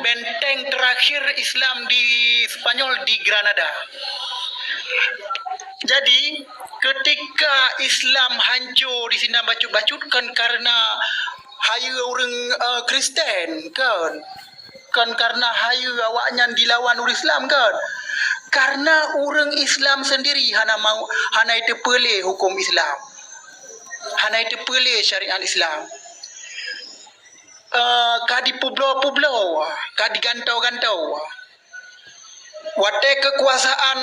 benteng terakhir Islam di Spanyol di Granada. Jadi ketika Islam hancur di sini bacut-bacutkan karena hayu orang Kristen kan karena hayu awaknya dilawan orang Islam kan. Karena orang Islam sendiri hana itu pelih hukum Islam. Hana itu pelih syariat Islam. Kadi pulau-pulau, kadi gantau-gantau. Wate kekuasaan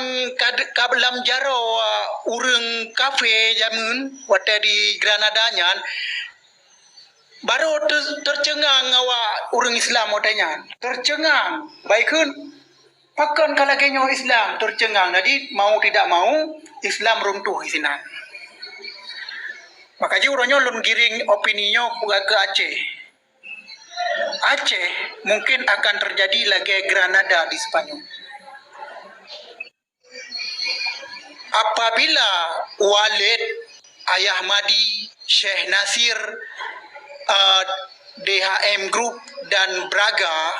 kabelam jaro urang kafe jamun wate di Granadanya baru tercengang awak urang Islam watenya tercengang baikun pakan kalagenyo Islam tercengang jadi mau tidak mau Islam runtuh di sini. Makanya orangnya lun giring opininya ke Aceh. Aceh mungkin akan terjadi lagi Granada di Spanyol. Apabila Walid, Ayah Madi, Syekh Nasir, DHM Group dan Braga,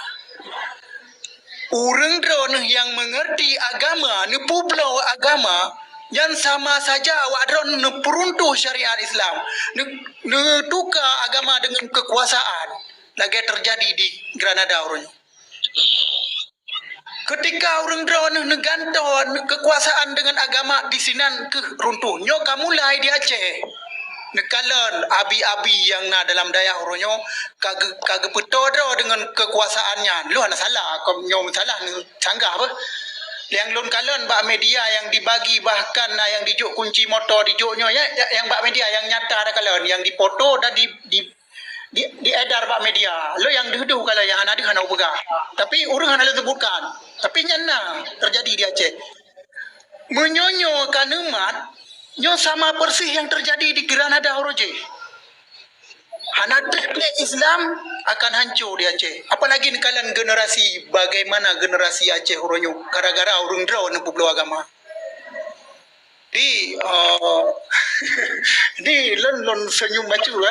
orang drone yang mengerti agama, pulau agama, yang sama saja awak drone peruntuh syariat Islam, tukar agama dengan kekuasaan, lagi terjadi di Granada orang. Ketika orang drone neganton kekuasaan dengan agama di sinan ke runtuhnya kamu lai di Aceh. Nekalan abi-abi yang dalam daya orangnya kagak petodo dengan kekuasaannya. Lu hana salah, kau nyom salah canggah apa? Yang lun kalan bak media yang dibagi bahkan yang dijuk kunci motor dijuknya yang bak media yang nyata ada kalan yang dipoto dan diedar bak media. Lo yang duduk kalau yang anak hana ubah. Tapi orang hana sebutkan. Tapi nyana terjadi di Aceh. Menyonyo kanemat nyo sama persis yang terjadi di Granada Oroje. Hana triplek Islam akan hancur di Aceh. Apalagi kalian generasi bagaimana generasi Aceh Oronyo gara-gara orang draw pulau agama. Di lon senyum bacu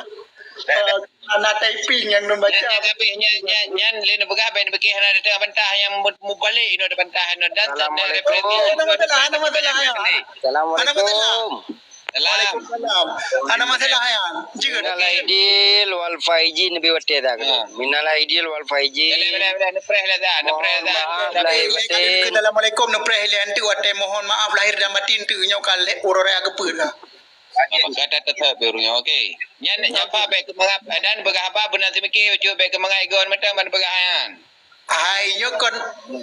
anak typing yang membaca tapi nyan lena begah ben bekih ada bantah yang mubalik ino ada bantah ino dan ada masalah Waalaikumsalam. Ana masalah ya. Jika minal aidil wal faizin bi wate dak. Minal aidil wal faizin. Assalamualaikum nepreh lianti wate mohon maaf lahir dan batin tu nyo kale urore agepun lah. Kata tetap birunya okey. Nyan nyapa baik kemangap dan begapa benar semiki ucu baik kemangai gon metang ban begayan. Ai nyo kon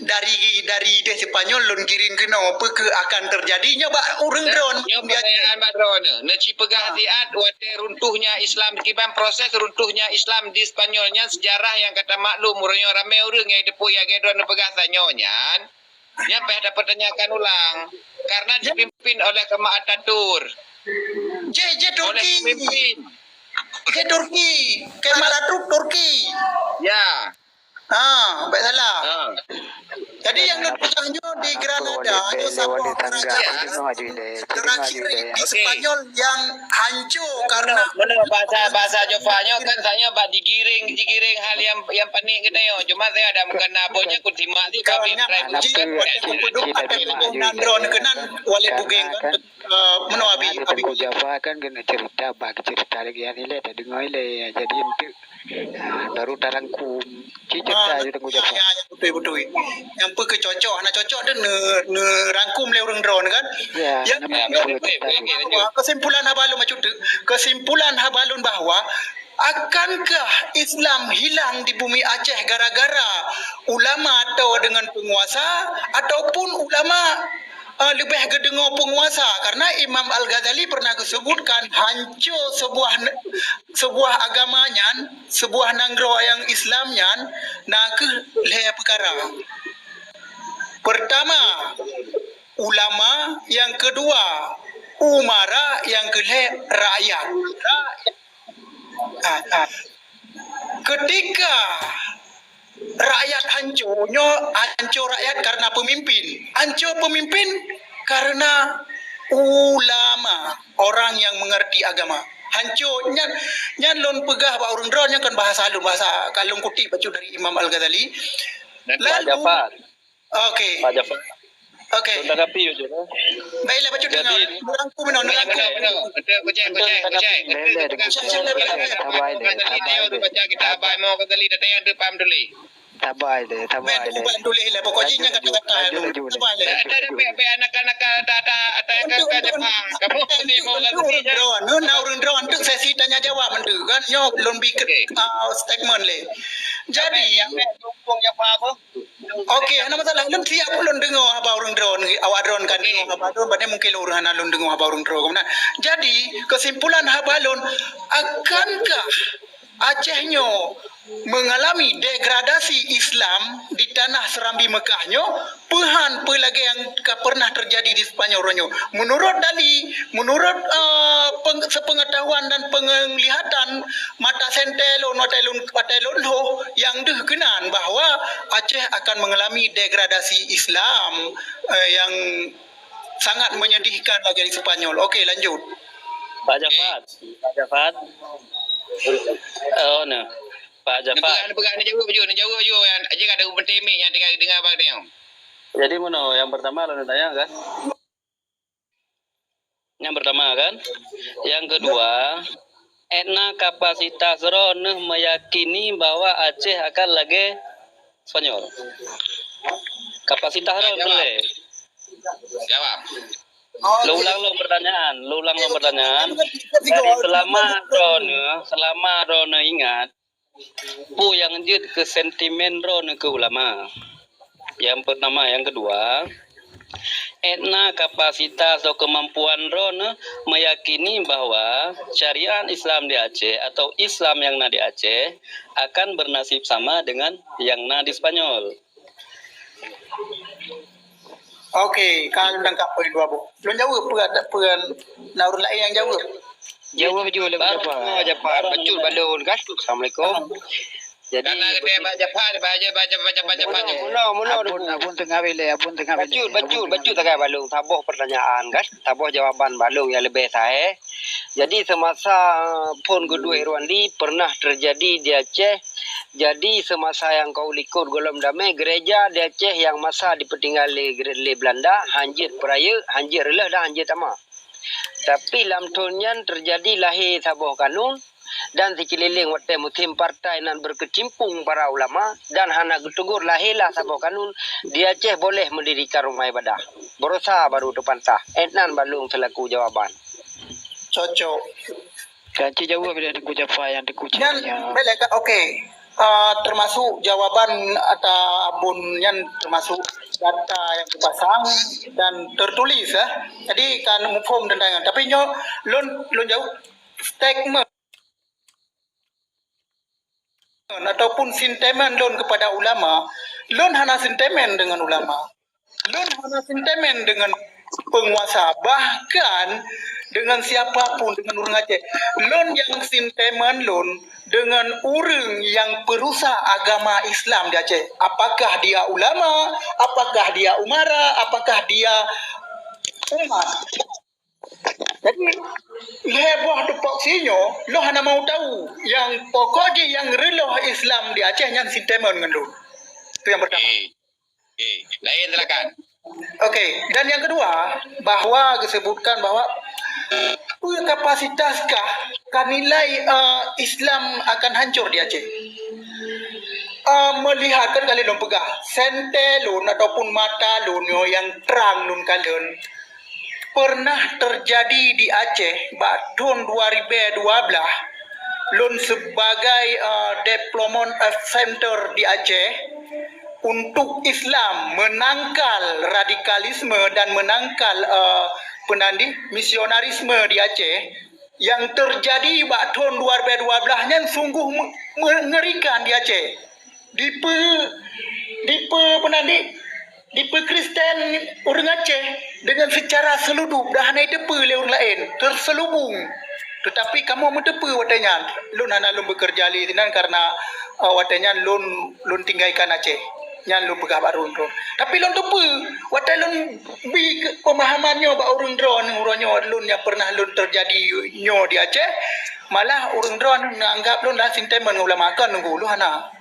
dari de Spanyol lun kiring kena apa ke akan terjadinya ba urang drone nyo pertanyaan ba drone ne ci pegah hatiat wate runtuhnya Islam kiban proses runtuhnya Islam di Spanyolnya sejarah yang kata maklum urangnya ramai urang yang depu ya ge drone pegah tanyonya. Nya dapat pertanyakan ulang karena dipimpin oleh Kemal Atatürk. Turki. Turki. Kemal Atatürk Turki. Ya. Baik salah. Jadi yang letaknya di Granada itu sama terakhir di Spanyol yang hancur karena bahasa Jawanya kan saya bak digiring hal yang panik kita yo. Cuma saya ada mungkin nabonya ku timak di kami drone kenan wale bugeng menawi abi Java kan kena cerita lagi yang ile tadi ngoile jadi itu baru tarangkum cerita je tengok Java betul yang kecocok anak cocok dan rangkum le orang drone kan yang kesimpulan habalun bahwa akankah Islam hilang di bumi Aceh gara-gara ulama atau dengan penguasa ataupun ulama lebih kedengar penguasa karena Imam Al-Ghazali pernah disebutkan hancur sebuah agamanya sebuah nanggro yang Islamnya ke le perkara pertama ulama yang kedua umara yang kedua rakyat ketika rakyat hancur rakyat karena pemimpin hancur pemimpin karena ulama orang yang mengerti agama hancur nyan lon pegah ba urun dron yang kan bahasa alun bahasa kalung kutip baca dari Imam Al-Ghazali. Dan Pak Jafar. Okey. Pak Jafar. Okey. Tanggapi je. Baiklah baca dengar. Nerangku benar nerangku. Betul kocai. Baca kita abai mau Ghazali dah yang tu paham dulu. Tabai le. Bukan tulis lah pokoknya kata-kata tabai lah. Ada anak-anak ada yang Jepang. Kamu ni mau Ghazali je. Urun drone tu sesi tanya jawab mentu kan yo lon bi statement le. Jadi yang tumpung Jepang apa? okey ana masalah lon siap lon dengar apa urun drone awak drone kan dengar apa drone pada mungkin urang lon dengar apa urun drone. Jadi kesimpulan habalon akankah Acehnya mengalami degradasi Islam di tanah Serambi Mekahnya pehan pelagi yang pernah terjadi di Spanyolnya. Menurut Dali, menurut sepengetahuan dan penglihatan mata sentelon watelon yang dikenan bahawa Aceh akan mengalami degradasi Islam yang sangat menyedihkan lagi di Spanyol. Okey, lanjut. Pak Jafar. Oh no. Pak Jafar. Nak jawab baju yang aja ada pentemik yang dengar bang dia. Jadi mana yang pertama lo tanya kan? Yang pertama kan? Yang kedua, etna kapasitas ron meyakini bahwa Aceh akan lagi Spanyol. Kapasitas ron boleh. Jawab. Lo ulang pertanyaan. Jadi selama ron ingat, pu yang jut ke sentimen ron ke ulama. Yang pertama, yang kedua, etna kapasitas atau kemampuan ron meyakini bahwa syariat Islam di Aceh atau Islam yang ada di Aceh akan bernasib sama dengan yang ada di Spanyol. Okey, kalau tangkap poin dua bu. Belum jawab peran naurun lain yang jawab. Jawab je oleh Pak Jafar. Betul balun kan? Assalamualaikum. Jadi Karena dia Pak Jafar baca. Abun tengah wele. Betul tak balung tabuh pertanyaan kan, tabuh jawaban balung yang lebih saya. Jadi semasa pun kedua Irwandi pernah terjadi di Aceh. Jadi semasa yang kau likut golom damai gereja di Aceh yang masa dipertinggali Belanda hanjir peraya, hanjir lah dah hanjir tama. Tapi lam tunyan terjadi lahir tabuh kanun dan sekeliling wate mutim partai nan berkecimpung para ulama dan hana getugur lahirlah sabau kanun di Aceh boleh mendirikan rumah ibadah. Berusaha baru depan tah. Etnan balung selaku jawaban. Cocok. Kanci jawab bila ada Jafar yang dikucing. Dan belak okey. Termasuk jawaban atau abun yang termasuk data yang dipasang dan tertulis Jadi kan mufhum tentang tapi nyo lon jauh statement ataupun sentimen lon kepada ulama, lon hana sentimen dengan ulama, lon hana sentimen dengan penguasa, bahkan dengan siapapun, dengan orang Aceh. Lon yang sentimen lon dengan orang yang perusak agama Islam di Aceh. Apakah dia ulama, apakah dia umara, apakah dia umat. Jadi heboh tepok sinyo, lo hana mau tahu yang pokoknya yang reloh Islam di Aceh yang sentimen dengan lo. Itu yang pertama. Lain silakan. Okey, dan yang kedua bahwa disebutkan bahwa kapasitaskah nilai Islam akan hancur di Aceh. Melihatkan kalian lon pegah sente lon ataupun mata lon yang terang lon kalian pernah terjadi di Aceh tahun 2012 lon sebagai deployment center di Aceh untuk Islam menangkal radikalisme dan menangkal misionarisme di Aceh yang terjadi tahun 2012 nya sungguh mengerikan di Aceh. Di Kristen orang Aceh dengan secara seludup dah naik depa le orang lain terselubung. Tetapi kamu mendepa watanya lun hana lun bekerja li sinan karena watanya lun tinggalkan Aceh. Yang lu pegah baru ro. Tapi lon tu apa? Watai lon bi pemahamannya ba urang dron uronyo lun yang pernah lun terjadi nyo di Aceh, malah urang dron anggap lun dah sentimen ulama kan nunggu lu hana.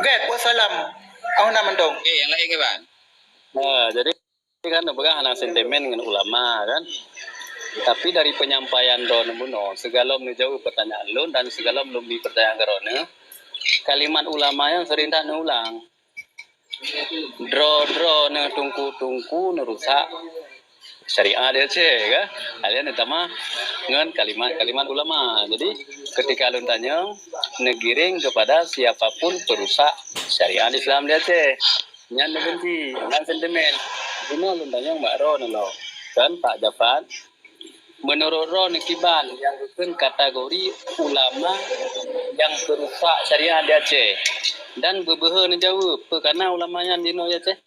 Get wassalam. Awak nak mendong. Yang lain ke Ban? Nah, jadi kan pegang anak sentimen dengan ulama kan. Tapi dari penyampaian Ron Muno, segala menjawab pertanyaan Lun dan segala belum dipercayaan ke Ron, kalimat ulama yang sering tak ulang. Dro tungku nerusak syariah dia cek kan. Kalian utama dengan kalimat ulama. Jadi ketika Lun tanya negiring kepada siapapun perusak syariat Islam dia cek. Nyan benci, ngan sentimen. Ini Lun tanya Mbak Ron lo. Kan Pak Jafar menurut Ron Kiban yang bukan kategori ulama yang perusak syariah di Aceh dan beberapa jawab karena ulamanya di Aceh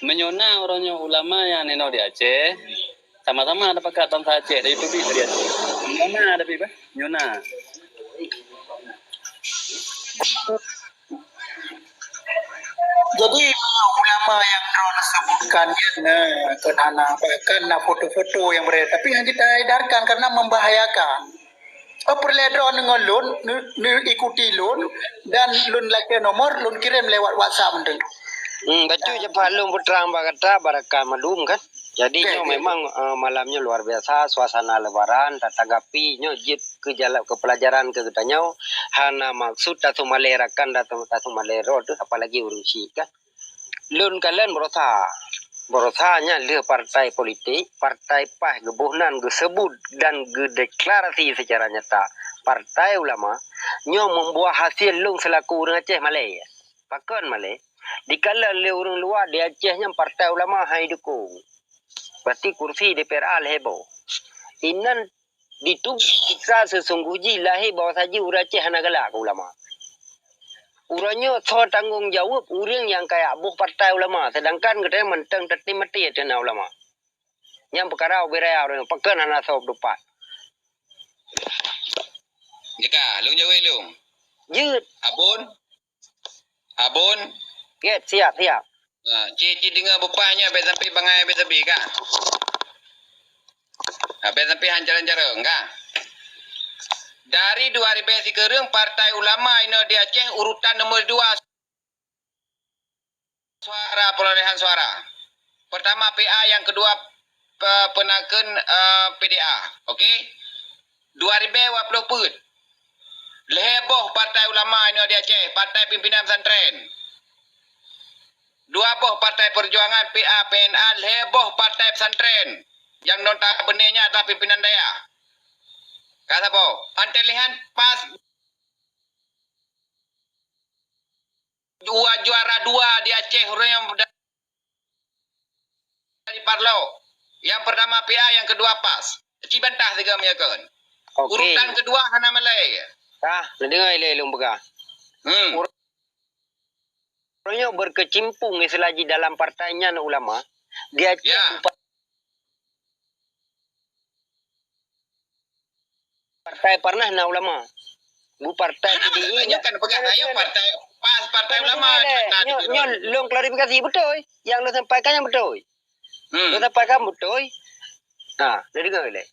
menyona orangnya ulama yang di Aceh sama-sama ada pakai bangsa Aceh dari itu dari Aceh menyona ada apa menyona Jadi ulama yang Ron sebutkan kerana karena foto-foto yang beredar, tapi yang kita edarkan karena membahayakan. Perlu Ron dengan lun, ikuti lun dan lun like nomor lun kirim lewat WhatsApp mendeng. Betul je Pak Long putrang kata barakah madum kan. Jadi Okay, nyo memang malamnya luar biasa, suasana lebaran, tatagapi nyo jip ke jalan ke pelajaran ke katanya hana maksud tatu malerakan tatu malero tu apalagi urusi kan. Lun kalian berosanya le partai politik, partai pah gebuhnan gesebut dan gedeklarasi secara nyata. Partai ulama nyo membuat hasil lung selaku orang Aceh Malay. Pakon Malay. Dikala le orang luar di Aceh yang partai ulama hai dukung. Berarti kursi DPR heboh. Inan ditunggu kita sesungguhnya lahir bahawa saja orang Aceh hana galak ulama. Urangnya so tanggung jawab orang yang kayak buh partai ulama. Sedangkan kita menteng teti mati tena ulama. Yang perkara beraya orang pakan hana sob dupat. Jika, Lung jawab Lung. Jut. Abun. Get siap. Cici dengar bupahnya bet sampai bangai bet sampai kan. Bet sampai hancaran-hancaran kan. Dari 2000 sekarang Partai Ulama ini di Aceh urutan nomor 2 suara perolehan suara. Pertama PA, yang kedua penaken PDA. Okey. 2020 pun. Leheboh Partai Ulama ini di Aceh, Partai Pimpinan Pesantren. 2 boh Partai Perjuangan PA PNA, leheboh Partai Pesantren. Yang notabene-nya adalah pimpinan daya. Kata boh, antelihan pas juara 2 di Aceh orang yang dari Parlo. Yang pertama PA, yang kedua PAS. Cibantah tiga meyakan. Okey. Urutan kedua Hana Malay. Dengar ilung begah. Orangnya berkecimpung selagi dalam partainya ulama. Dia partai pernah ulama. Bu partai PDI. Kan pegang ayo partai PAS, Partai Ulama. Nyo long klarifikasi betul. Yang lo sampaikan yang betul. Lo sampaikan betul. Jadi dengar ilai.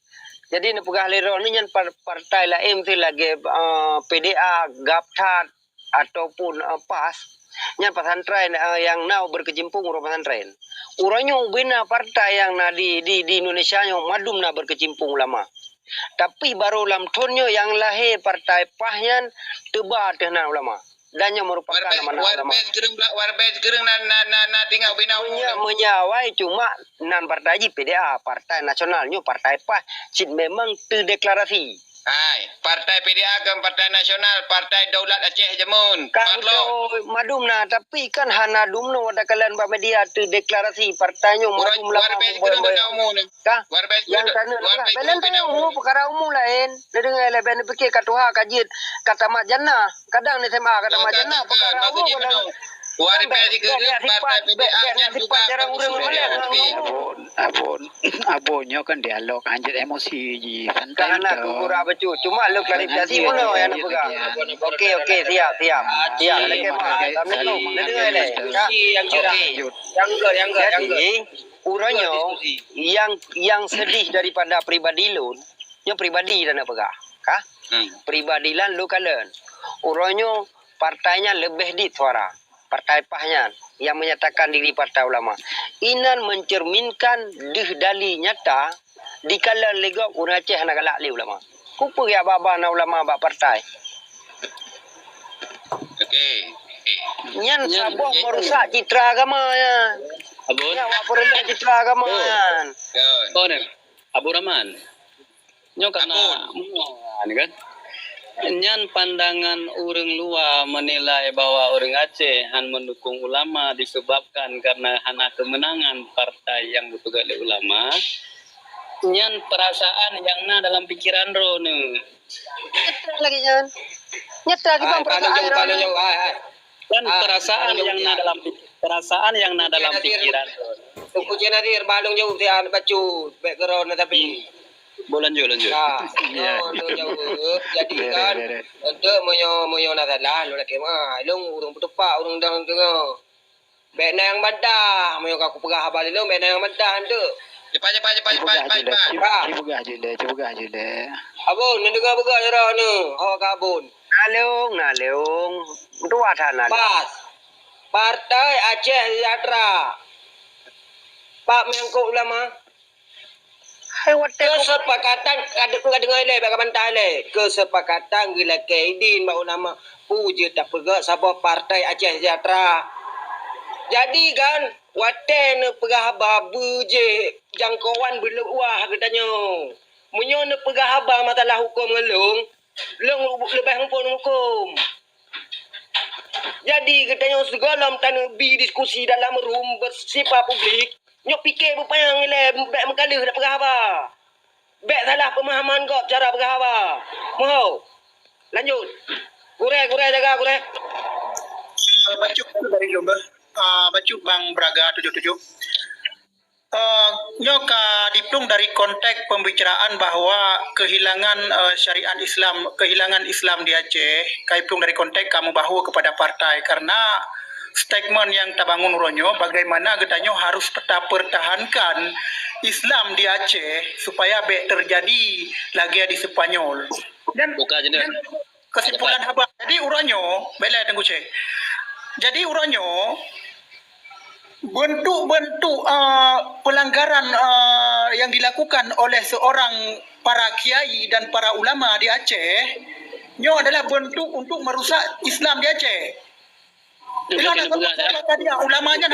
Jadi ni pegah lero ni yang partai lain tu lagi PDA, GAPTAT ataupun PAS. Yang pesantren yang now berkecimpung urang pesantren. Urangnya bina partai yang di Indonesia yang madum na berkecimpung ulama. Tapi baru lam tonyo yang lahir partai pahyan teba tehna ulama. Dan yang merupakan nama ulama. Warbej gereng na tinggal bina menyawai cuma nan partai PDA, Partai Nasionalnya partai pah cid memang terdeklarasi. Partai PDA ke Partai Nasional, Partai Daulat Aceh Jamun. Kalau madum na tapi kan hana dumno ada kalian ba media terdeklarasi partainya madum lama. Yang kana belen tu perkara umum lain. Dengar leben fikir katuha kajit kata mak jannah. Kadang ni SMA kata mak jannah perkara umum. Wari pesi kerja partai PDA nya juga jarang urang Malaysia. Abonyo kan dialog anjir emosi ji santai Karena kubur apa cu? Cuma lu klarifikasi mana yang nak pegang. Okey, siap. Assalamualaikum. Dengar le. Yang cerah. Yang Jadi, urangnya yang sedih daripada pribadi lu, yang pribadi dan nak pegang. Kah? Pribadi lan lu kalen. Urangnya partainya lebih di suara. Partai Pahnya yang menyatakan diri Partai Ulama. Inan mencerminkan dihdali nyata di kala lega urang Aceh nak galak li ulama. Kupu ya baba na ulama ba partai. Okey. Nyan sabah merusak citra agama ya. Abon. Ya apa rendah citra agama yan. Oh, Abu Rahman. Nyo karena ni kan. Nyan pandangan orang luar menilai bahwa orang Aceh han mendukung ulama disebabkan karena hana kemenangan partai yang bertugas oleh ulama. Nyan perasaan yang dalam pikiran ro ni. Nyata lagi yan. Nyata lagi bang perasaan. Kan perasaan yang dalam pikiran. Tunggu je nadir balung jauh dia bacu background tapi. Lanjut. Jauh. Jadi kan ada moyo nazalah lu nak kemah. Long urang betupak urang dang tengah. Bek na yang madah, moyo aku pegah habal lu bek na yang madah tu. Cepat. Cibugah je le. Abun, nak dengar begak cara ni. Hak kabun. Naleung. Dua tanah. Pas. Partai Aceh Sejahtera. Pak Mengkok Ulama. Kesepakatan ada dengar le bak bantah le. Kesepakatan gila kaidin ba ulama puja tak pegak sabah Partai Aceh Sejahtera. Jadi kan waten pegah babu je jangkauan belum wah katanya. Munyo ne pegah haba masalah hukum ngelung, lebih hukum. Jadi katanya segala tanah bi diskusi dalam room bersifat publik. Nyok fikir berpayang le bek mengkalih dak pegah haba. Bek salah pemahaman kau cara pegah haba. Mau. Lanjut. Gure jaga gure. Bacu dari Jomber. Bacu Bang Braga 77. Nyoka diplung dari konteks pembicaraan bahwa kehilangan syariat Islam, kehilangan Islam di Aceh, kaiplung dari konteks kamu bahu kepada partai karena statement yang tabangun ronyo bagaimana getanyo harus tetap pertahankan Islam di Aceh supaya be terjadi lagi di Spanyol. Dan kesimpulan haba. Jadi uronyo, bela tenggu cek. Jadi uronyo bentuk-bentuk pelanggaran yang dilakukan oleh seorang para kiai dan para ulama di Aceh, nyo adalah bentuk untuk merusak Islam di Aceh. Ulamanya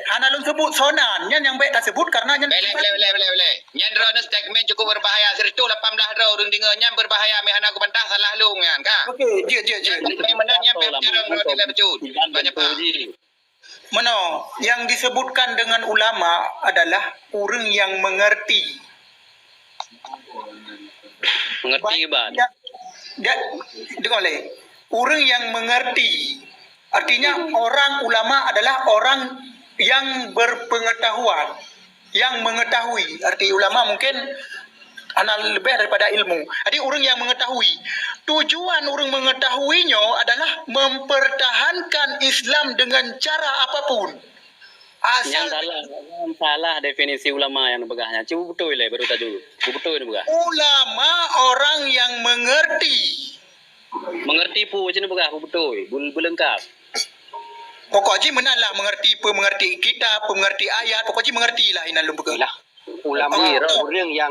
hanalun sebut sonan yang baik tak sebut karena Bele. Nyan ro na statement cukup berbahaya seritu 18 ro urang dengar nyan berbahaya me hana aku bantah salah lu ngan ka. Okey, je. Sebenarnya banyak pak. Mana yang disebutkan dengan ulama adalah orang yang mengerti. Mengerti ban. Dengar le. Orang yang mengerti. Artinya orang ulama adalah orang yang berpengetahuan, yang mengetahui. Arti ulama mungkin lebih daripada ilmu. Jadi orang yang mengetahui. Tujuan orang mengetahuinya adalah mempertahankan Islam dengan cara apapun. Yang salah definisi ulama yang begahnya. Cuba betul le baru tajuk. Betul ni begah. Ulama orang yang mengerti. Mengerti pu macam ni begah betul. Belengkap. Pokoknya menalah mengerti kitab, mengerti ayat, pokoknya mengerti lah ina lu begalah. Ulama orang yang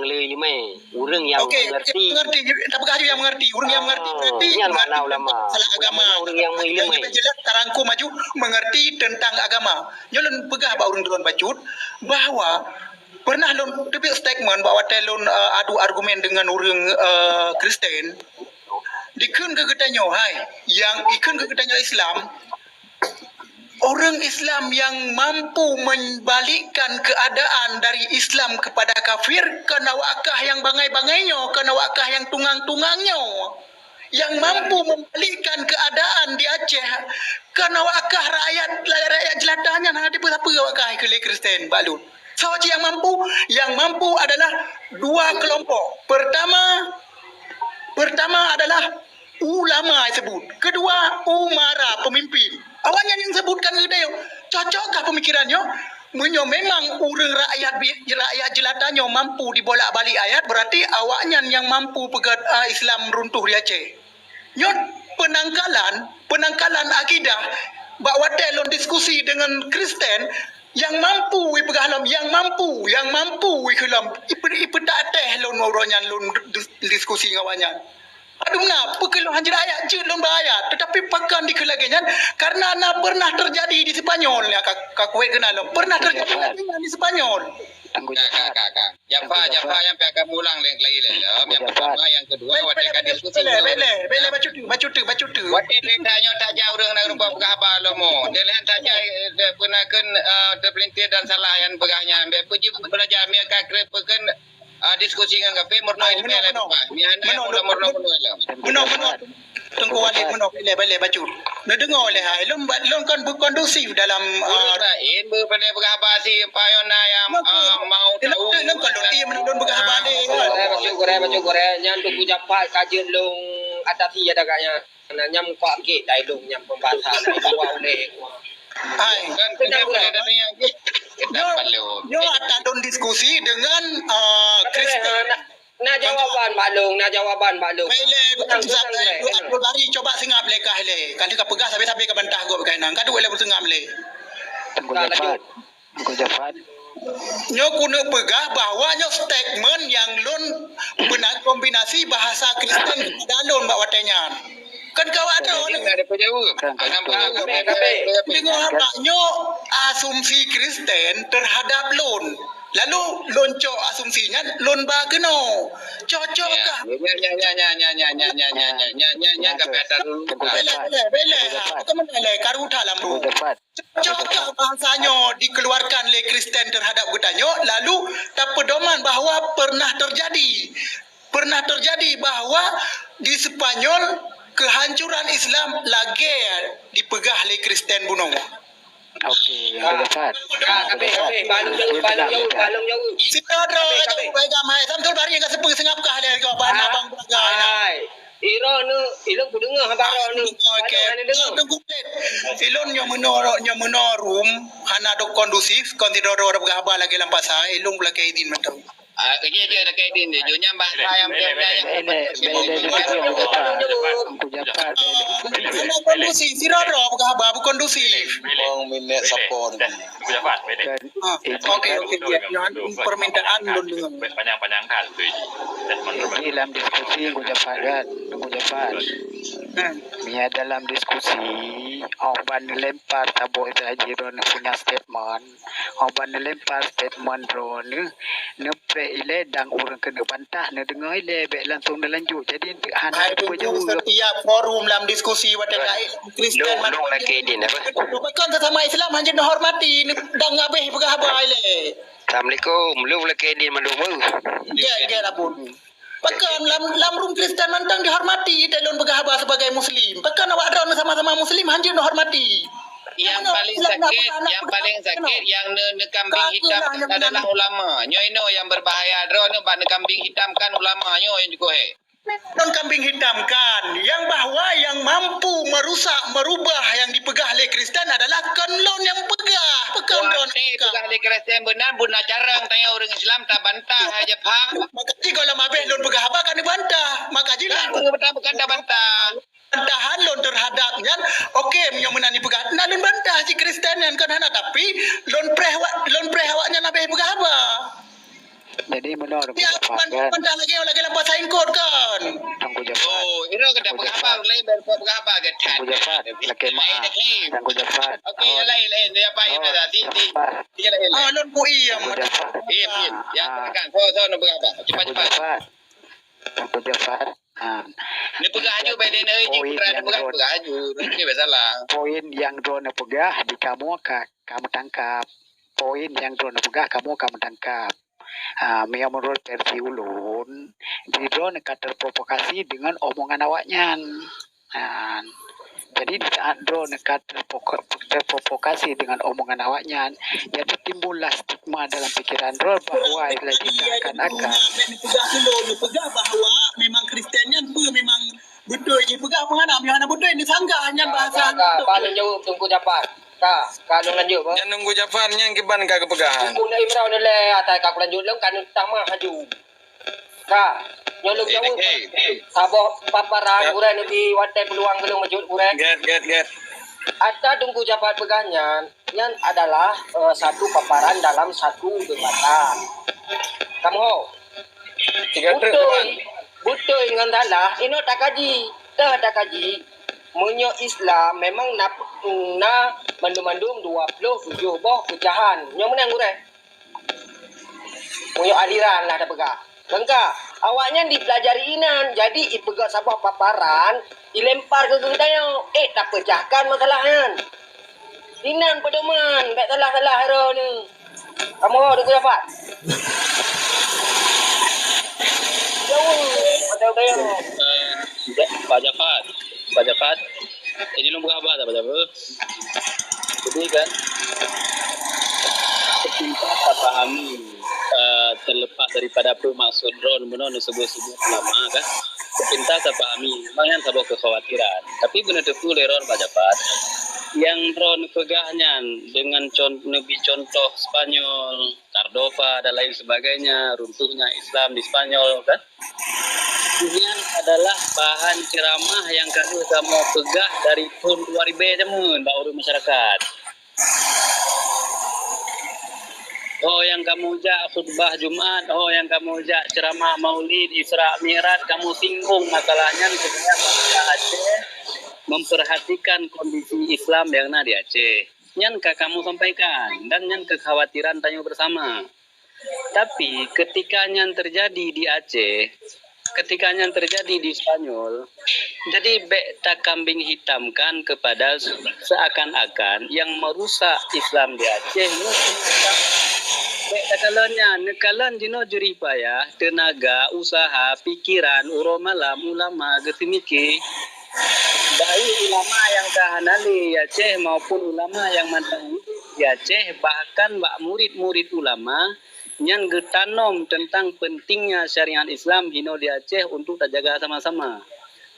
lima, orang yang mengerti. Tak begitu yang mengerti, orang yang mengerti mana ulama. Salah agama. Orang yang lima. Jelas tarangku maju mengerti tentang agama. Nyolon pegah ba orang duluan bacut bahwa pernah lon tebik statement bahwa telon adu argumen dengan orang Kristen. Dikun ke ketanyo yang ikun ke ketanyo Islam. Orang Islam yang mampu membalikkan keadaan dari Islam kepada kafir kena wakah yang bangai-bangainya, kena wakah yang tungang-tungangnya. Yang mampu membalikkan keadaan di Aceh Bukan awakah rakyat jelatanya nak ada apa awakah ke Kristen balun. So yang mampu adalah dua kelompok. Pertama adalah ulama sebut. Kedua umara pemimpin. Awaknya yang sebutkan dia. Cocokkah pemikirannya? Menyo memang urang rakyat jelatannya mampu dibolak-balik ayat, berarti awaknya yang mampu pegat Islam runtuh di Aceh. Nyot penangkalan akidah bak watel diskusi dengan Kristen yang mampu pegalam yang mampu ikelam ipedak teh lon oronyan lon diskusi ngawanya. Aduh nak, pekeluh hanjir ayat je lon bayat. Tetapi pakan di kelagenyan karena nak pernah terjadi di Sepanyol ya kak kue kenal lo. Pernah terjadi di Sepanyol. Kak. Jafar yang akan ulang lagi lah. Yang pertama, yang kedua, wadah diskusi. Bele bacu tu. Wadah tanya tak jauh dengan rumah berkhabar lo mo. Dilihat saja penakan terpelintir dan salah yang pegahnya. Pergi belajar mereka kerepakan diskusi dengan kafe murno ini lah apa. Murno. Tunggu balik murno bele bacu. Nak dengar oleh hai lon kan berkondusif dalam lain berpada berkhabar si payona yang mau tahu. Lon kan lon berkhabar ni. Baca Korea yang tu japat kajian long atasi ada kaya. Nyam kuat ke dai long nyam pembahasan dua oleh. Hai. Kan kita boleh datang yang Yo ada don diskusi dengan Kristen. Nak jawaban balung. Bele Abdul Bari coba singap lekah le. Kan dia pegah sampai ke bantah go berkainan. Kan dua le bersengam le. Tengku Jafar. Nyo kuno pegah bahawa nyo statement yang lon benar kombinasi bahasa Kristen dan lon bak watenya. Kan kawan ada penjawab. Dengar haknya asumsi Kristen terhadap lon. Lalu loncok asumsinya lon ba keno. Cocokkah? Nya kata dulu. Bele. Kemenale karuta lamru. Cocokkah bahasanya dikeluarkan oleh Kristen terhadap gutanyo lalu tak pedoman bahawa pernah terjadi bahawa di Sepanyol kehancuran Islam lagi dipegah oleh Kristen bunuh. Okey, yang Jafar. Balung jauh. Sidro baik amai samtul bari yang sepeng sengap kah le ko bahan abang bagai. Hai. Iro nu ilung kudengar habaro nu. Tunggu ilon nyo menorum hana do kondusif kon tidor bergabar lagi lampasa ilung belakang idin mentau. Kerja je nak kaidin dia. Jonya bahasa yang kondusif, siraro bergabar kondusif. Bang minat support. Okey, permintaan dulu. Panjang-panjangkan tu. Dalam diskusi Tengku Jafar. Mia dalam diskusi Oban lempar tabuk saja ron punya statement. Oban lempar statement ron nepre ile dang orang kena bantah ne dengar ile be langsung dah lanjut. Jadi hana Itu setiap forum dalam diskusi wadah Kristen Long lagi din apa? Bukan sesama Islam hanya dihormati dang abeh bergabar ile. Assalamualaikum. Long lagi din mandumu. Ya lapun. Bahkan lam rum Kristen nantang dihormati dalam bergabar sebagai Muslim. Bahkan awak drone sama-sama Muslim hanya dihormati. yang paling sakit yang kambing hitam adalah ulama. Nyo ino yang berbahaya drone bak kambing hitamkan ulama nyo yang juga Non kambing hitam kan yang bahwa yang mampu merubah yang dipegah oleh Kristen adalah konlon yang pegah bukan drone pegah oleh Kristen benar buna carang tanya orang Islam tak bantah aja pak. Maka kalau mabeh lon pegah apa kan dibantah maka jilah bukan tak bantah bantahan lon terhadapnya okey yang menani pegah nah lon bantah si Kristen yang kan hana tapi lon preh awaknya nabeh pegah apa. Jadi menurut Ya, bantah lagi lepas saing kod kan. Tengku Jafar. oh iro kata pegah lain pegah apa getan Tengku Jafar. Laki mak. Tengku Jafar. okey lain dia apa ini tadi dia lain Lon ku iya. Tengku Jafar. ya kan so no pegah apa cepat Tengku Jafar. ni pegah aju by den euy pegah aju ni salah Poin yang drone pegah di kamu tangkap. Poin yang drone pegah kamu tangkap. Menurut versi ulun, di drone terprovokasi dengan omongan awaknya. Jadi di saat Ro nekat terprovokasi dengan omongan awaknya, jadi timbullah stigma dalam pikiran Ro bahwa lagi seakan-akan Pegah bahawa memang Kristiannya tu memang betul je pegah menghadap yang betul ini sanggah hanya bahasa Kalau jawab tunggu dapat. Kalau lanjut apa? Yang nunggu jawabannya kiban ka kepegahan. Tunggu nak imrau ni le atai ka lanjut lem kan utama haju. Nyolong jauh. Sabah paparan urai lebih watai peluang gelung majut urai. Get. Ada tunggu jabat pegahnya yang adalah satu paparan dalam satu debatan. Kamu ho? Betul dengan dalah ini tak kaji. Tak kaji. Menyo Islam memang na mandum-mandum 27 boh pecahan. Nyo menang urai. Menyo aliran lah dah pegah. Bangka, awaknya dipelajari inan. Jadi ipegak sabah paparan, dilempar ke gentayo. Tak pecahkan masalahnya. Inan pedoman, tak salah-salah hero ni. Kamu ada dapat? Jauh, macam kayo. Pak Jafar, ini nombor apa tak Pak Jafar? Jadi kan, kita tak pahami terlepas daripada apa maksud Ron menon sebut-sebut ulama kan. Kita tak pahami, memang yang sebuah kekhawatiran. Tapi benar betul Ron Pak Jafar, yang Ron pegahnya dengan contoh Spanyol, Cordova dan lain sebagainya, runtuhnya Islam di Spanyol kan. Ini adalah bahan ceramah yang kamu pegah dari tahun 2000 jamun baru masyarakat. Oh yang kamu jak khutbah Jumat, oh yang kamu jak ceramah Maulid, Isra Mi'raj, kamu singgung masalahnya sebenarnya bangsa Aceh memperhatikan kondisi Islam yang ada di Aceh. Yang kamu sampaikan dan yang kekhawatiran tanya bersama. Tapi ketika yang terjadi di Aceh, ketika yang terjadi di Spanyol, jadi tak kambing hitamkan kepada seakan-akan yang merusak Islam di Aceh. Nekalan jino juri payah, tenaga, usaha, pikiran, malam, ulama, getimiki, baik ulama yang kahanali Aceh maupun ulama yang mantan di Aceh, bahkan murid-murid ulama yang getanom tentang pentingnya syariat Islam hino di Aceh untuk terjaga sama-sama.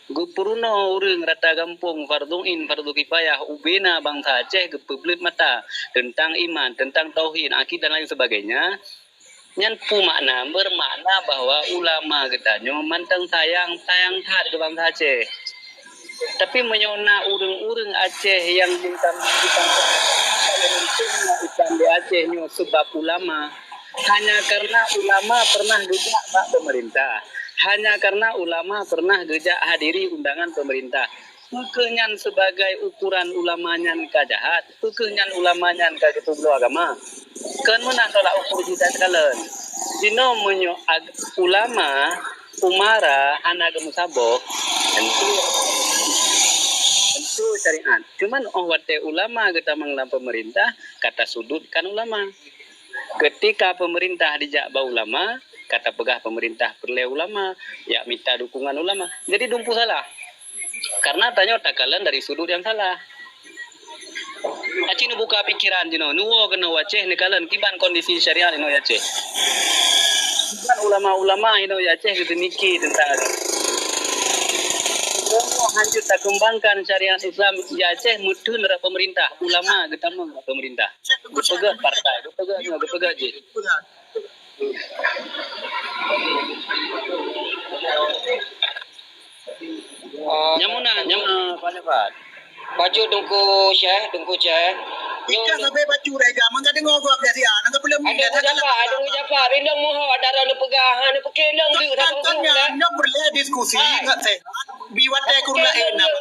Gupuruno urang rata kampung farduin fardu kifayah ubena bangsa Aceh gepebelit mata tentang iman, tentang tauhid, akidah dan lain sebagainya. Nyan pu makna bermakna bahwa ulama getanyo mantang sayang hat ke bangsa Aceh. Tapi menyona urang-urang Aceh yang ditambahkan Islam di Aceh nyo sebab ulama. Hanya karena ulama pernah gejak pak pemerintah. Hanya karena ulama pernah gejak hadiri undangan pemerintah. Pekenyan sebagai ukuran ulamanya ka jahat. Pekenyan ulamanya ka ketublo agama. Kan menang tolak ukur kita sekalian. Dino menyo ulama umara anak musabok tentu syariat. Cuman wate ulama kita menglam pemerintah kata sudutkan ulama. Ketika pemerintah dijak bau ulama, kata pegah pemerintah perle ulama, ya minta dukungan ulama. Jadi dumpu salah. Karena tanya takalan dari sudut yang salah. Aceh nu buka pikiran jino, nuwo kena waceh nekalan kiban kondisi syariat ino Aceh. Kiban ulama-ulama ino Aceh gedemiki tentang semua hancur tak kembangkan syariat Islam di Aceh mudun dari pemerintah, ulama getamang pemerintah. Gepegah partai, gepegah je. Nyamuna Pak. Baju tunggu Syekh. Ika sampai baju rega, mangga dengar gua biasa ya. Nangga belum Ada ngujapat. Rindang moho ada rana pegahan, pekelang tu. Tanya, nyok berle diskusi nggak sehat. Biwate kurla enak.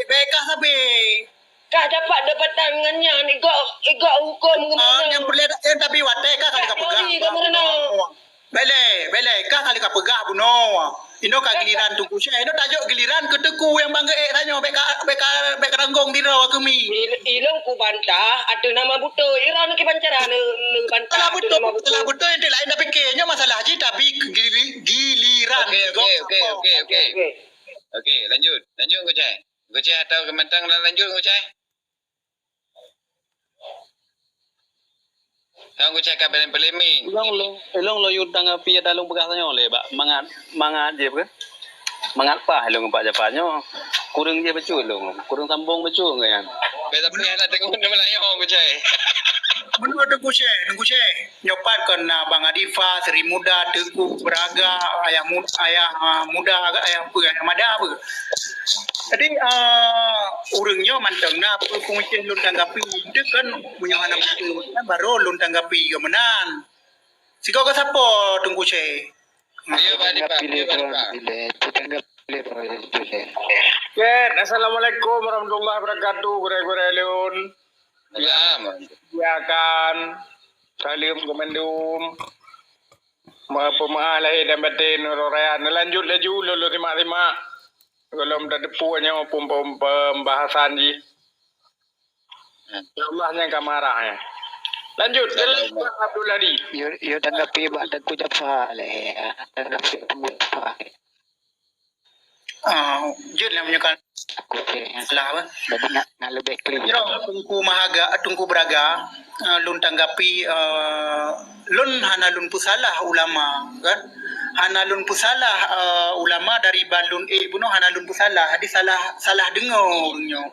Beka sampai. Kah dapat dapatan dengannya. Igak hukum kemana. Yang berle tapi wate kah kali kapegah. Bele, kah kali kapegah buno. Ino ka giliran tunggu saya. Ino tajuk giliran keteku yang bangga tanya beka ranggong di rawa kami. Ilong ku bantah ada nama buto. Iran ke bancara ne bantah. Telah buto yang lain tapi kayaknya masalah haji tapi giliran. Okey, lanjut ke Cai. Kucai atau kementang dan lanjut kucai. Yang kucai kapan polemik. Elong lo yud tanggapi dalung begasnya oleh Pak. Mangat je ke? Mangat pa elong Pak Japanyo. Kurang je becu elong. Kurang sambung becu kan. Beta punya nak tengok nama lain kucai. Menurut Tengku Syekh, nyopat kan Bang Adifa, Seri Muda, Tengku Beraga, Ayah Muda, Ayah Mada apa. Jadi urangnya mantang na apa kumicin lun tanggapi itu kan punya anak itu kan baru lun tanggapi yo menan. Sikau ka siapa Tengku Syekh? Iya Pak Dipa. Pilih drone pilih. Kita pilih drone pilih. Ken, Assalamualaikum warahmatullahi wabarakatuh. Gure-gure leun. Ya, Ya kan. Salim komendum. Pemaalai dan batin rorean. Lanjut laju lulu lima. Kalau dah depunya pembahasan ji. Ya Allah yang kamarah ya. Lanjut. Abdul Hadi. Yo tanggapi Pak Tengku Jafar le. Tanggapi Tengku Jafar. Jut lah menyekan Aku salah apa? jadi nak lebih clear. Kira Tengku Beraga lun tanggapi lun hana lun pusalah ulama kan? Hana lun pusalah ulama dari balun bunuh hana lun pusalah. Hadi salah dengarnya.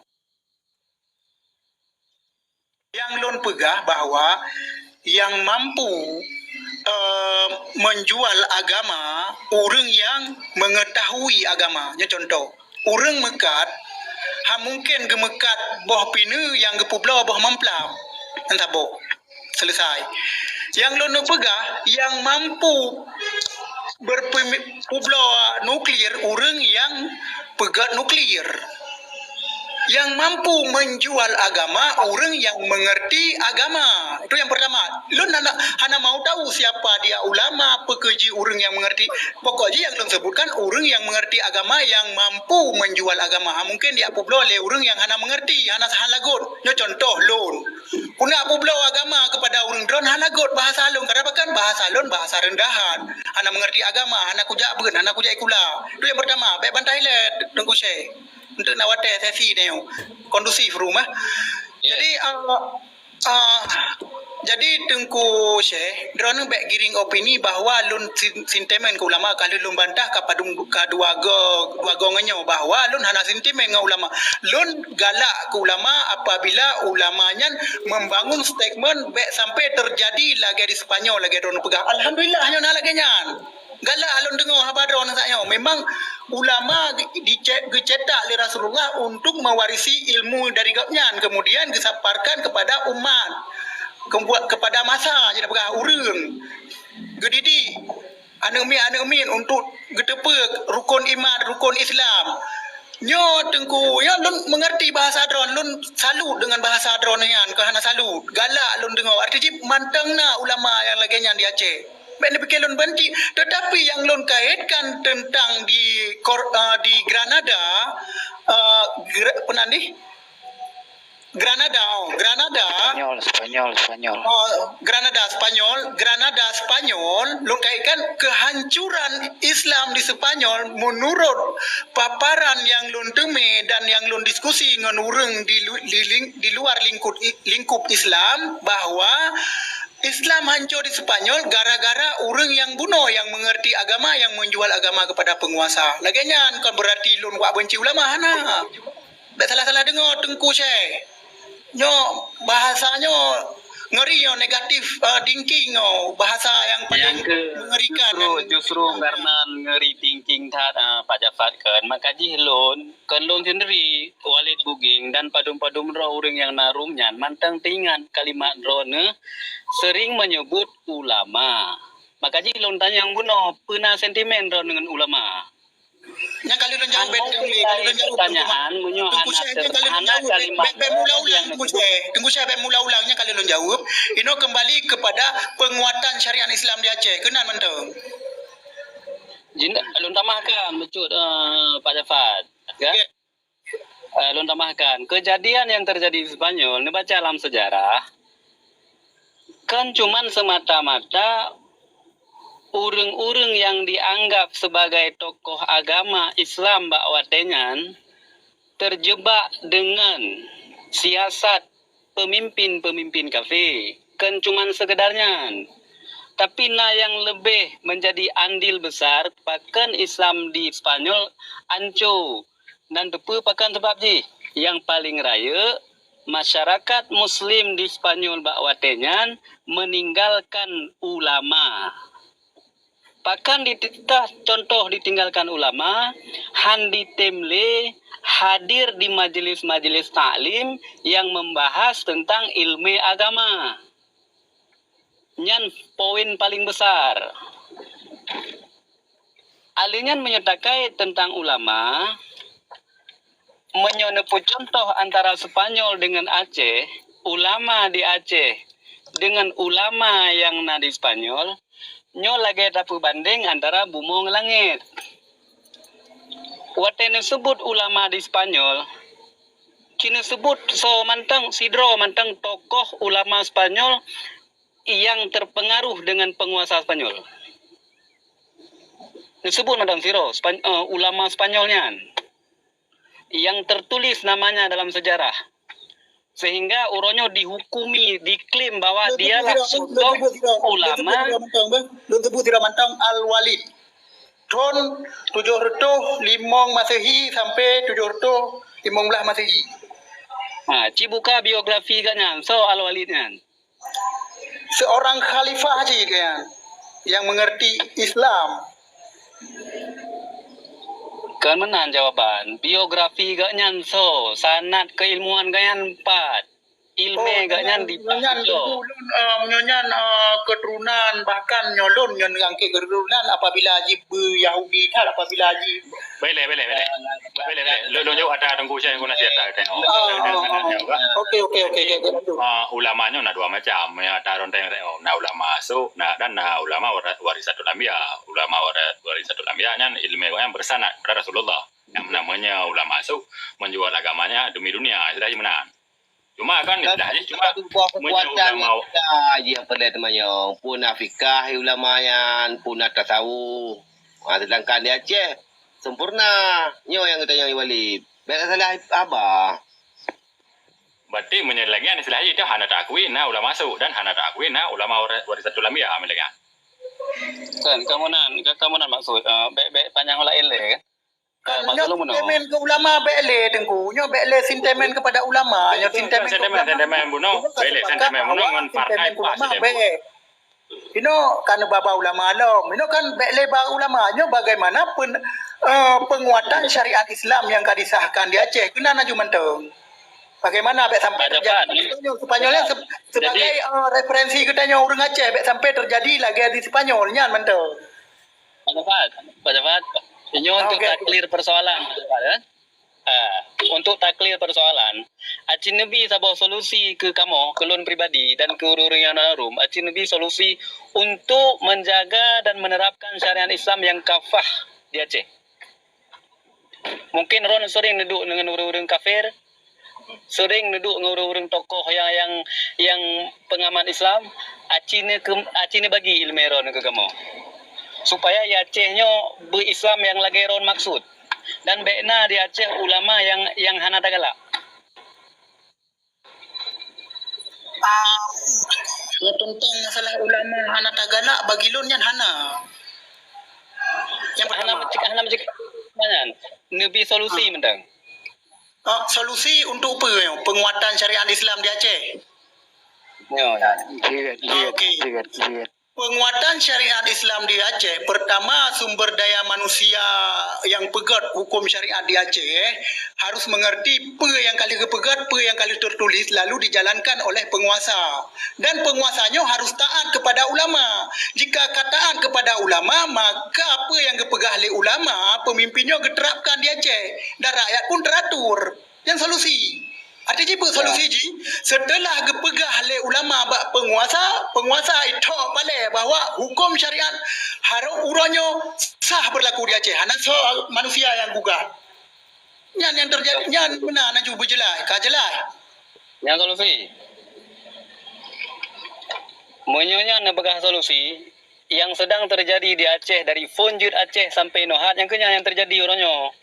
Yang lun pegah bahawa yang mampu menjual agama orang yang mengetahui agamanya. Contoh orang mekat mungkin gemekat boh pinu yang gepublau boh mamplam entah boh selesai. Yang lun pegah yang mampu berpublau nuklir orang yang pegat nuklir. Yang mampu menjual agama orang yang mengerti agama. Itu yang pertama. Lun hana mau tahu siapa dia ulama, pekerja orang yang mengerti. Pokoknya yang lun sebutkan orang yang mengerti agama yang mampu menjual agama. Mungkin dia publo oleh orang yang hana mengerti, hana halagot. Contoh lun. Kuna publo agama kepada orang drone halagot bahasa lun. Kenapa kan bahasa lun bahasa rendahan. Hana mengerti agama, hana kujak ben, hana kujak ikula. Itu yang pertama. Baik bantai le Tengku Syekh. Untuk nak wadah sesi ni kondusif rumah. Jadi Tengku Syekh drone back giring opini bahawa lun sentimen ke ulama kalau lun bantah kepada dua gonganyo bahawa lun hana sentimen dengan ulama. Lun galak ke ulama apabila ulamanya membangun statement back sampai terjadi lagi di Sepanyol lagi drone pegang. Alhamdulillah hanya nak lagi nyan. Galak alun dengar habar drone saya. Memang ulama dicetak oleh Rasulullah untuk mewarisi ilmu dari gapnyan kemudian disaparkan kepada umat kepada masa jadi pegah urang gedidi anak-anak untuk getepe rukun iman rukun Islam nyo Tengku ya lun mengerti bahasa drone lun salut dengan bahasa drone yan kerana salut galak lun dengar artinya mantangna ulama yang lagi yang di Aceh. Benda fikir lun banti, tetapi yang lun kaitkan tentang di Granada, Granada Spanyol, lun kaitkan kehancuran Islam di Spanyol menurut paparan yang lun teme dan yang lun diskusi dengan orang di luar lingkup Islam bahwa Islam hancur di Spanyol gara-gara orang yang bunuh yang mengerti agama yang menjual agama kepada penguasa. Laginya kan berarti lun wak benci ulama hana. Tak salah-salah dengar Tengku Syekh. Nyo bahasanya ngeri yo negatif thinking bahasa yang paling mengerikan. Justru karena ngeri thinking Pak Jafar kan makaji lon sendiri walid buging dan padum-padum roh orang yang narumnya mantang tingan kalimat drone sering menyebut ulama. Makaji lon tanya yang bunuh pernah sentimen drone dengan ulama. Yang kali lon jawab pertanyaan munyo anak kalimat Tengku Syekh mula-ulangnya kali lon jawab ino kembali kepada penguatan syariat Islam di Aceh kenan mentang jinda lon tambahkan becut Pak Jafar kan lon tambahkan kejadian yang terjadi di Spanyol ni baca dalam sejarah kan cuman semata-mata urang-urang yang dianggap sebagai tokoh agama Islam Mbak Watenyan terjebak dengan siasat pemimpin-pemimpin kafe. Kan cuman sekedarnya. Tapi yang lebih menjadi andil besar pakan Islam di Spanyol anco. Dan tepu pakan sebab ji. Yang paling raya masyarakat Muslim di Spanyol bakwatenyan meninggalkan ulama. Pakan dititah contoh ditinggalkan ulama, han ditemle hadir di majelis-majelis taklim yang membahas tentang ilmu agama. Nyan poin paling besar. Alinyan menyatakan tentang ulama, menyonepu contoh antara Spanyol dengan Aceh, ulama di Aceh dengan ulama yang di Spanyol, nyo lagi dapat banding antara bumong langit. Watene sebut ulama di Spanyol, kini sebut so mantang sidro mantang tokoh ulama Spanyol yang terpengaruh dengan penguasa Spanyol. Disebut mantang sidro ulama Spanyolnya yang tertulis namanya dalam sejarah. Sehingga uronyo dihukumi, diklaim bahwa dia ulama. Lu sebut tidak mantang Al-Walid. Tahun 705 Masehi sampai 715 Masehi. Nah, buka biografi kan so Al-Walid kan. Seorang khalifah haji kan yang mengerti Islam. Kan menan jawaban. Biografi gak nyan so, sanad keilmuan gak nyan 4. Ilme gak nyan di menyonya keturunan bahkan nyolon yang angke keturunan apabila haji Yahudi tal apabila haji Boleh. Lo jauh ada tunggu saya guna cerita tengok. Okey. Ulamanya ada dua macam. Ya taron tengok. Nah ulama so, dan ulama warisatul anbiya. Ulama warisatul anbiya nya ilmu yang bersanad pada Rasulullah. Yang namanya ulama so menjual agamanya demi dunia. Sudah menang. Cuma kan cuma kekuatan dia pada temannya punah fikah ulama yang punah tasawuf. Sedangkan di Aceh sempurna nyo yang kita yang wali. Baik salah apa? berarti menyelenggan istilah itu hana takwi na ulama masuk dan hana takwi na ulama warisatul anbiya amelnya. Kan kamu nan maksud baik panjang lain le kan. Maksud lu sentimen ke ulama bele tengku. Nyo bele sentimen kepada ulama. Nyo sentimen buno. Bele sentimen buno ngan partai pas bele. Ino kan baba ulama alam. Ino kan bele ba ulama. Nyo bagaimana penguatan syariat Islam yang disahkan di Aceh. Kena naju menteng. Bagaimana sampai terjadi Spanyolnya sebagai referensi katanya orang Aceh sampai terjadi lagi di Spanyolnya menteng. Pak ini untuk taklir persoalan, untuk taklir persoalan, Aceh Nabi sabah solusi ke kamu, kelun pribadi dan ke orang yang narum. Aceh Nabi solusi untuk menjaga dan menerapkan syariat Islam yang kafah di Aceh. Mungkin Ron sering duduk dengan orang-orang kafir, sering duduk dengan orang-orang tokoh yang pengamat Islam. Aceh ni bagi ilmu Ron ke kamu. Supaya ya Acehnya berislam yang lagi ron maksud dan bekna di Aceh ulama yang hana tagala. Tentang masalah ulama hana tagala bagi lun yang hana. Yang pertama hana mencik manyan nebi solusi mendang. Solusi untuk apa? Penguatan syariat Islam di Aceh. Jigat. Penguatan syariat Islam di Aceh, pertama sumber daya manusia yang pegat hukum syariat di Aceh harus mengerti apa yang kali kepegat, apa yang kali tertulis lalu dijalankan oleh penguasa. Dan penguasanya harus taat kepada ulama. Jika taat kepada ulama, maka apa yang kepegah oleh ulama, pemimpinnya diterapkan di Aceh. Dan rakyat pun teratur. Yang solusi. Ada jibu solusi ji. Setelah gepegah oleh ulama bak penguasa itu balik bahawa hukum syariat harus uranya sah berlaku di Aceh. Hanya soal manusia yang gugat. Yang terjadi, yang benar nak cuba jelas, jelas. Yang solusi. Menyonya nak pegah solusi yang sedang terjadi di Aceh dari Fonjut Aceh sampai Nohat yang terjadi orangnya.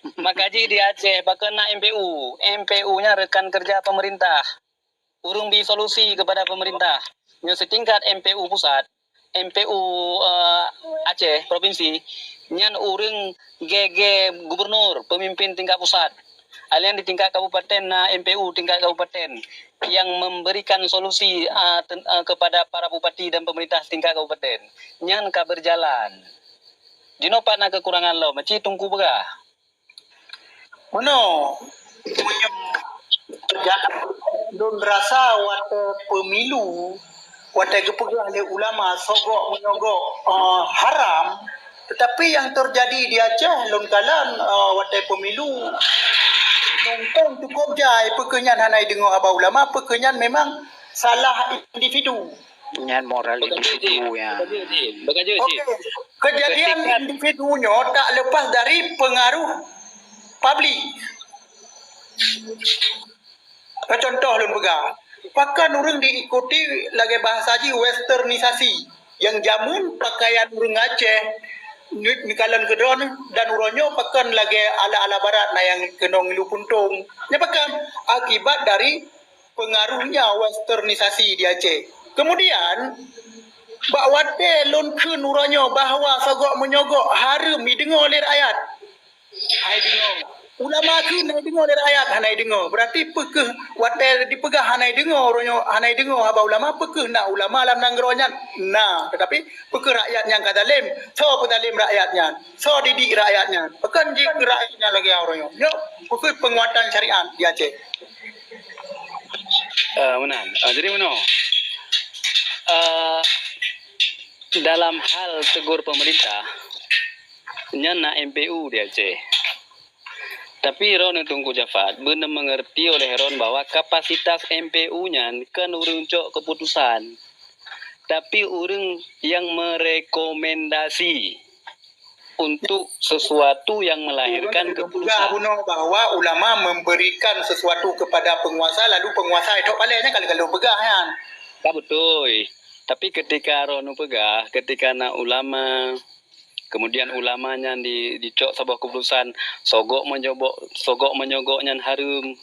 Makaji di Aceh bahkan nak MPU. MPU-nya rekan kerja pemerintah. Urung bi solusi kepada pemerintah. Yang setingkat MPU pusat, MPU Aceh provinsi, nyan urung GG gubernur, pemimpin tingkat pusat. Alian di tingkat kabupaten MPU tingkat kabupaten yang memberikan solusi kepada para bupati dan pemerintah tingkat kabupaten. Nyan ka berjalan. Jino pak nak kekurangan lo, macam tunggu berah. Mana? Don rasa waktu pemilu, waktu kepegah oleh ulama sogok menyogok haram, tetapi yang terjadi di Aceh lonkalan waktu pemilu nonton cukup jai pekenyan hanai dengar abah ulama, pekenyan memang salah individu. Nyan moral individu ya. Bekerja Okey, kejadian individunya tak lepas dari pengaruh publik. Contoh lun pegang. Pakan orang diikuti lagi bahasa haji westernisasi. Yang jamun pakaian orang Aceh ni kalan kedon dan uronyo pakan lagi ala-ala barat na yang kenong ilu puntung. Nya pakan akibat dari pengaruhnya westernisasi di Aceh. Kemudian bakwate lun keun uronyo bahawa sogok menyogok harum didengar oleh rakyat. Hai dengar. Ulama keun hai dengar oleh rakyat hanai dengar. Berarti pekeh wate dipegah hanai dengar uronyo hanai dengar abah ulama pekeh nak ulama alam nanggronya. Nah, tetapi pekeh rakyat yang kadalim, so pedalim rakyatnya. So didik rakyatnya. Pekan jik rakyatnya lagi uronyo. Yo, pekeh penguatan syariat di Aceh. Menan. Jadi mana? Dalam hal tegur pemerintah, nyana MPU di Aceh. Tapi Ron tunggu Jafat, benar mengerti oleh Ron bahwa kapasitas MPU-nya kan urung cok keputusan. Tapi urung yang merekomendasi untuk sesuatu yang melahirkan keputusan. Guna bahwa ulama memberikan sesuatu kepada penguasa, lalu penguasa itu palingnya kalau pegah kan. Tak betul. Tapi ketika Ron pegah, ketika nak ulama, kemudian ulamanya dicok sebuah keputusan sogok menyogoknya harum,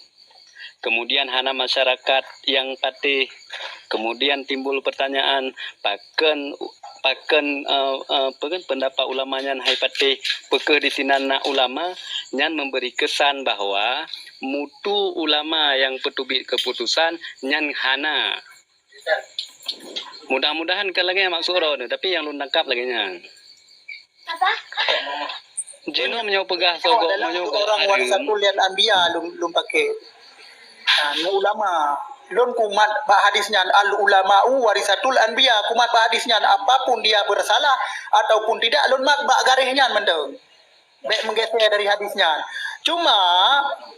kemudian hana masyarakat yang patih, kemudian timbul pertanyaan paken pendapat ulamanya hai patih peke di sinan ulama nyan memberi kesan bahwa mutu ulama yang petubik keputusan nyan hana. Mudah-mudahan kalangnya maksud Ron, tapi yang lu nangkap lagi nya. Apa? Jino menyau pegah sogok menyau orang warisatul lian anbiya lum pakai. Nah, ulama lun kumat bah hadisnya al ulama'u warisatul anbiya, kumat bah hadisnya apapun dia bersalah ataupun tidak lun mak bah garihnya mendeng. Baik menggeser dari hadisnya. Cuma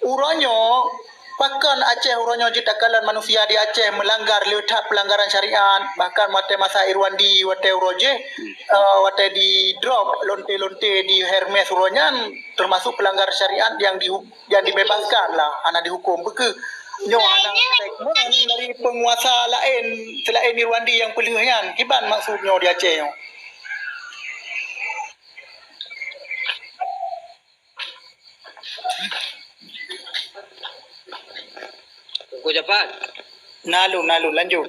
uronyo pakan Aceh uronyo jitakalan manusia di Aceh melanggar letak pelanggaran syariat, bahkan wate masa Irwandi wate uroje wate di drop lonte-lonte di Hermes uronyan termasuk pelanggar syariat yang dibebaskan lah, anak dihukum beke nyo anak segmen dari penguasa lain selain Irwandi yang pelihnya kiban maksudnya di Aceh nyo. Tunggu cepat. Nalu lanjut.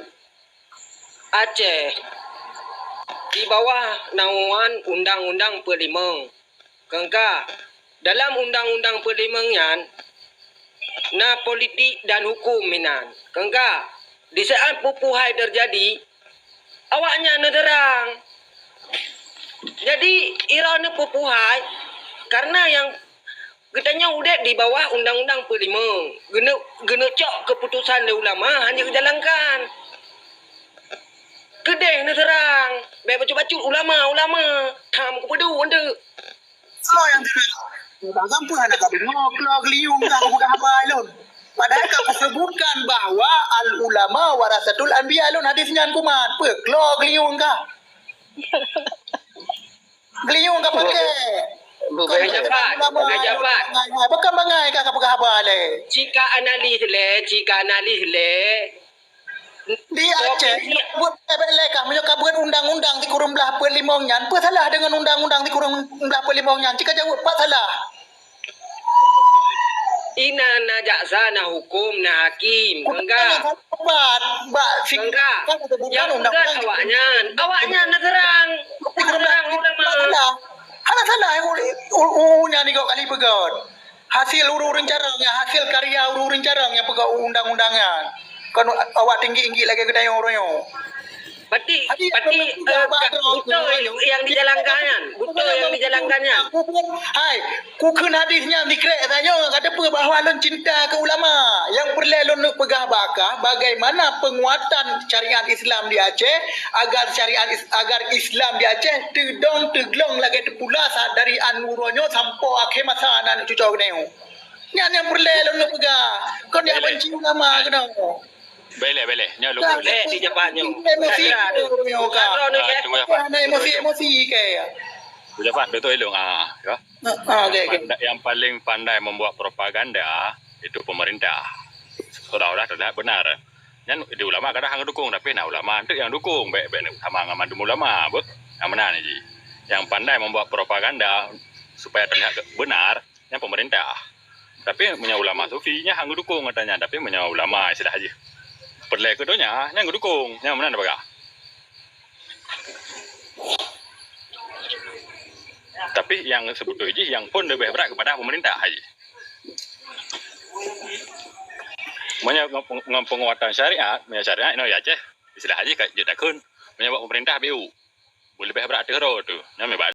Aceh di bawah naungan Undang-Undang Perlimeng. Kengka dalam Undang-Undang Perlimengnya na politik dan hukum minan. Kengka di saat pupuhai terjadi awaknya nederang. Jadi irana pupuhai karena yang katanya udah di bawah Undang-Undang Perlimeng. Gena cok keputusan dari ulama hanya dijalankan. Kedeh ni terang. Baik baca-baca ulama. Tam kepada anda. So yang terang. Tak sampai anak kau dengar keluar liung kau bukan apa alun. Padahal kau sebutkan bahawa al ulama warasatul anbiya alun hadisnya kumat. Apa keluar liung kau? Liung kau pakai. Bukan jabat. Bukan bangai kau pakai apa le? Jika analis le. Di Aceh buat belakang mereka buat undang-undang di kurung belah perlimongnya. Apa salah dengan undang-undang di kurung belah perlimongnya? Jika jawab apa salah? ina na jaksa na hukum na hakim enggak enggak yang enggak awaknya na terang ulama Hana salah nya ni kau kali pegot. Hasil ururun carangnya, hasil karya ururun carangnya pegot undang-undangan. Kan awak tinggi-tinggi lagi kedai orang yo. Berarti betul yang dijalankannya. Hai, ku kena hadisnya dikrek tanya kata apa bahawa lon cinta ke ulama yang perlu lon pegah bakah bagaimana penguatan syariat Islam di Aceh agar Islam di Aceh teglong lagi terpula dari anuronyo sampai akhir masa nan cucok neu. Yang perlu lon pegah. Kau dia benci ulama kena. Bele nya lu Di Jepangnya. Emosi ke ya. Dapat betul ilung ya. Yang paling pandai membuat propaganda itu pemerintah. Sudah tidak benar. Yang di ulama kadang hang dukung tapi ulama itu yang dukung baik sama ngaman ulama bos. Yang mana ni? Yang pandai membuat propaganda supaya terlihat benar yang pemerintah. Tapi punya ulama sufinya hang dukung katanya tapi punya ulama istilah aja. Perlai keduanya yang dukung yang mana baga. Tapi yang sebetulnya yang pun lebih berat kepada pemerintah aja. Penguatan syariat, syariat ini ya Aceh istilah aja kayak jeda kun, menyebab pemerintah BU. Boleh lebih berat tu, yang